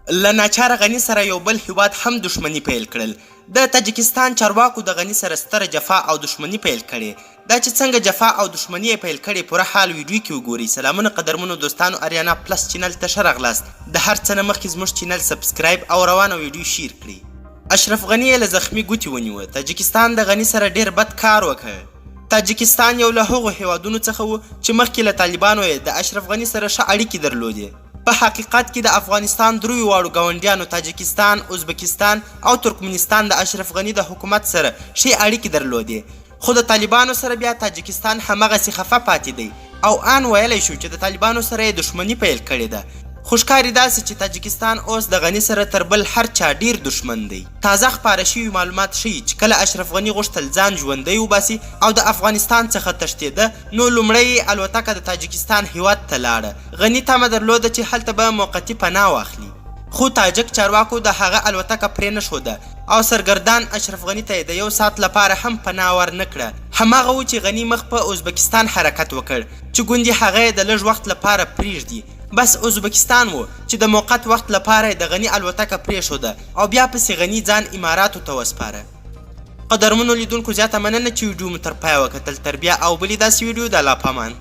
له ناچاره غني سره یو بل هیواد هم دښمني پیل کړل. د تاجکستان چارواکو د غني سره ستره جفا او دښمني پیل کړې. دا چې څنګه جفا او دښمني یې پیل کړې پوره حال ویډیو کې وګورئ. سلامونه قدرمنو دوستانو، اریانا پلس چینل ته ښه راغلاست. د هر څه نه مخکې زموږ چینل سبسکرایب او روانه ویډیو شیر کړئ. اشرف غني یې له زخمي ګوتې ونیوه. تاجکستان د غني سره ډیر بد کار وکړ. تاجکستان یو له هغو هیوادونو څخه و چې مخکې له طالبانو یې د اشرف غني سره ښه اړیکې درلودې. په حقیقت کې د افغانستان دریو واړو ګاونډیانو تاجکستان، ازبکستان او ترکمنستان د اشرف غني د حکومت سره ښې اړیکې درلودې. خو د طالبانو سره بیا تاجکستان همغسې خفه پاتې دی او ان ویلی شو چې د طالبانو سره یې دښمني پیل کړې ده. خو ښکاري داسې چې تاجکستان اوس د غني سره تر بل هر چا ډیر دښمن دی. تازه خپاره شوي معلومات ښیي چې کله اشرف غني غوښتل ځان ژوندی وباسي او د افغانستان څخه تښتېده، نو لومړی الوتکه د تاجکستان هیواد ته لاړه. غني تمه درلوده چې هلته به موقتي پناه واخلي، خو تاجک چارواکو د هغه الوتکه پرې نه ښوده او سرګردان اشرف غني ته د 1 ساعت لپاره هم پناه ورنه کړه. هماغه و چې غني مخ په ازبکستان حرکت وکړ چې ګوندې هغه یې د لږ وخت لپاره پرېږدي. بس ازبکستان و چې د موقت وخت لپاره د غني الوتکه پرېښوده او بیا پسې غني ځان اماراتو ته وسپاره. قدرمنو لیدونکو، زیاته مننه چې ویډیو مو تر پایه وکتل. تر بیا او بلې داسې ویډیو د الله پامان.